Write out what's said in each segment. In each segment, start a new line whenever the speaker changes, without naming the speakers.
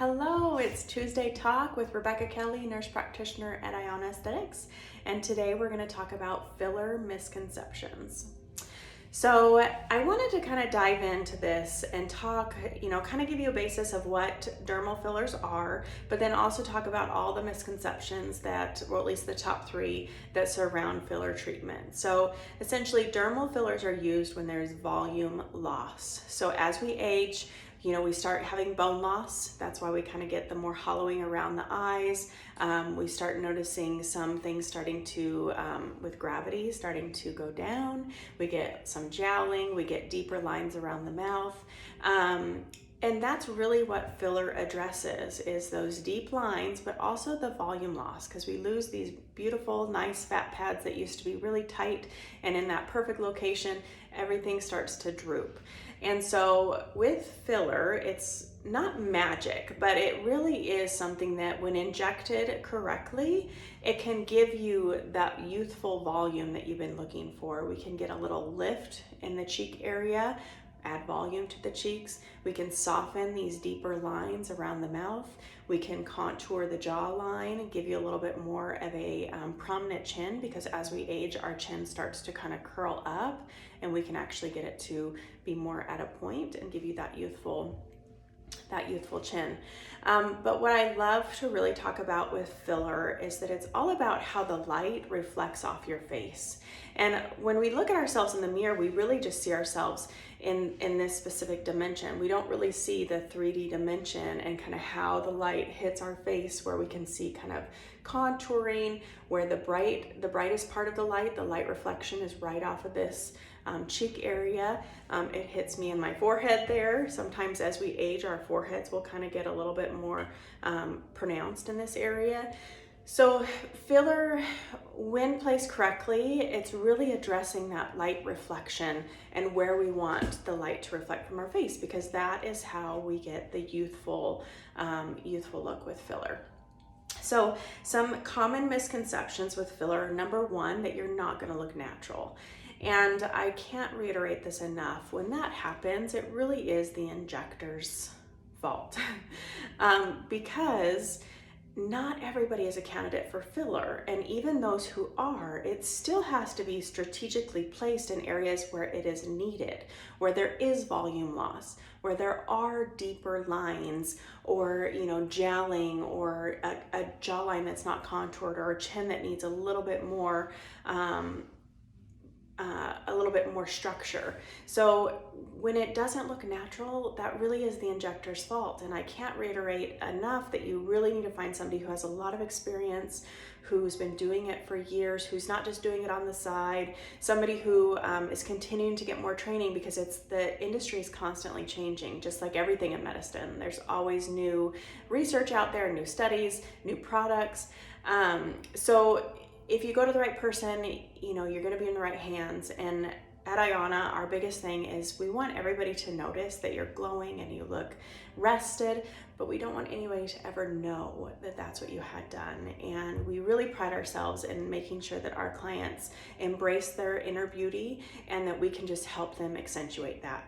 Hello, it's Tuesday Talk with Rebecca Kelly, nurse practitioner at AIYANA Aesthetics, and today we're going to talk about filler misconceptions. So I wanted to kind of dive into this and talk, kind of give you a basis of what dermal fillers are, but then also talk about all the misconceptions that, or at least the top 3 that surround filler treatment. So essentially dermal fillers are used when there's volume loss. So as we age, we start having bone loss. That's why we kind of get the more hollowing around the eyes. We start noticing some things starting to, with gravity, starting to go down. We get some jowling, we get deeper lines around the mouth. And that's really what filler addresses, is those deep lines, but also the volume loss, because we lose these beautiful, nice fat pads that used to be really tight, and in that perfect location, everything starts to droop. And so with filler, it's not magic, but it really is something that when injected correctly, it can give you that youthful volume that you've been looking for. We can get a little lift in the cheek area, add volume to the cheeks. We can soften these deeper lines around the mouth. We can contour the jawline, give you a little bit more of a prominent chin, because as we age, our chin starts to kind of curl up, and we can actually get it to be more at a point and give you that youthful chin. But what I love to really talk about with filler is that it's all about how the light reflects off your face. And when we look at ourselves in the mirror, we really just see ourselves in this specific dimension. We don't really see the 3D dimension and kind of how the light hits our face, where we can see kind of contouring, where the brightest part of the light reflection is right off of this cheek area. It hits me in my forehead there. Sometimes as we age, our foreheads will kind of get a little bit more pronounced in this area. So filler, when placed correctly, it's really addressing that light reflection and where we want the light to reflect from our face, because that is how we get the youthful look with filler. So some common misconceptions with filler: number 1, that you're not going to look natural. And I can't reiterate this enough. When that happens, it really is the injector's fault. Because not everybody is a candidate for filler, and even those who are, it still has to be strategically placed in areas where it is needed, where there is volume loss, where there are deeper lines, or jowling, or a jawline that's not contoured, or a chin that needs a little bit more structure. So when it doesn't look natural, that really is the injector's fault. And I can't reiterate enough that you really need to find somebody who has a lot of experience, who's been doing it for years, who's not just doing it on the side, somebody who is continuing to get more training, because the industry is constantly changing, just like everything in medicine. There's always new research out there, new studies, new products. So if you go to the right person, you're going to be in the right hands. And at AIYANA, our biggest thing is we want everybody to notice that you're glowing and you look rested, but we don't want anybody to ever know that that's what you had done. And we really pride ourselves in making sure that our clients embrace their inner beauty, and that we can just help them accentuate that.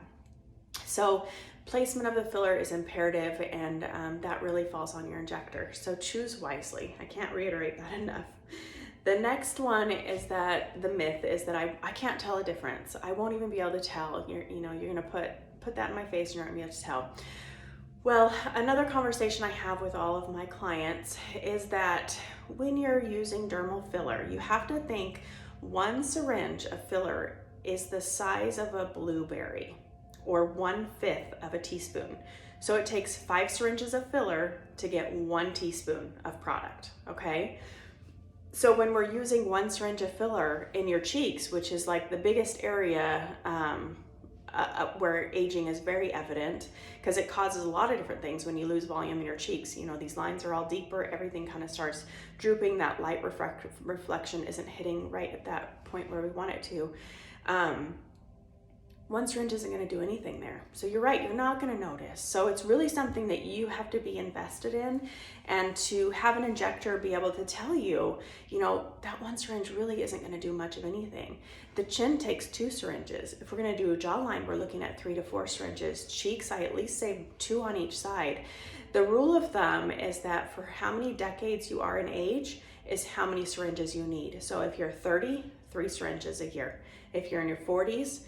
So placement of the filler is imperative, and that really falls on your injector. So choose wisely. I can't reiterate that enough. The next one is that the myth is that I can't tell a difference. I won't even be able to tell. You're gonna put that in my face and you're not gonna be able to tell. Well, another conversation I have with all of my clients is that when you're using dermal filler, you have to think 1 syringe of filler is the size of a blueberry, or 1/5 of a teaspoon. So it takes 5 syringes of filler to get 1 teaspoon of product, okay? So when we're using 1 syringe of filler in your cheeks, which is like the biggest area where aging is very evident, because it causes a lot of different things when you lose volume in your cheeks. These lines are all deeper, everything kind of starts drooping, that light reflection isn't hitting right at that point where we want it to. one syringe isn't going to do anything there. So you're right, you're not going to notice. So it's really something that you have to be invested in, and to have an injector be able to tell you, that one syringe really isn't going to do much of anything. The chin takes 2 syringes. If we're going to do a jawline, we're looking at 3 to 4 syringes. Cheeks, I at least say 2 on each side. The rule of thumb is that for how many decades you are in age is how many syringes you need. So if you're 30, 3 syringes a year. If you're in your 40s,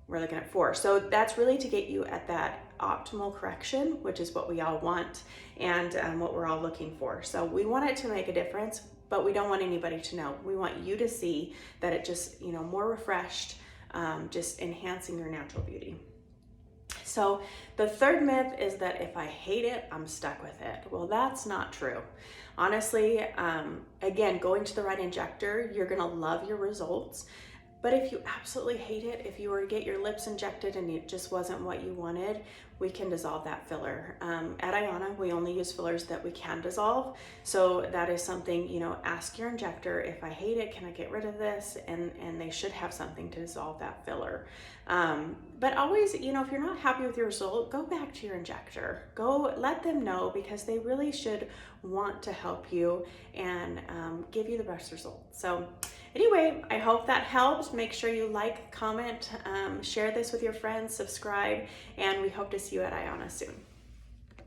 we're looking at 4. So that's really to get you at that optimal correction, which is what we all want, and what we're all looking for. So we want it to make a difference, but we don't want anybody to know. We want you to see that it just, more refreshed, just enhancing your natural beauty. So the third myth is that if I hate it, I'm stuck with it. Well, that's not true. Honestly, again, going to the right injector, you're gonna love your results. But if you absolutely hate it, if you were to get your lips injected and it just wasn't what you wanted, we can dissolve that filler. At AIYANA, we only use fillers that we can dissolve. So that is something, ask your injector, if I hate it, can I get rid of this? And they should have something to dissolve that filler. But always, if you're not happy with your result, go back to your injector. Go let them know, because they really should want to help you and give you the best result. So anyway, I hope that helps. Make sure you like, comment, share this with your friends, subscribe, and we hope to see you at AIYANA soon.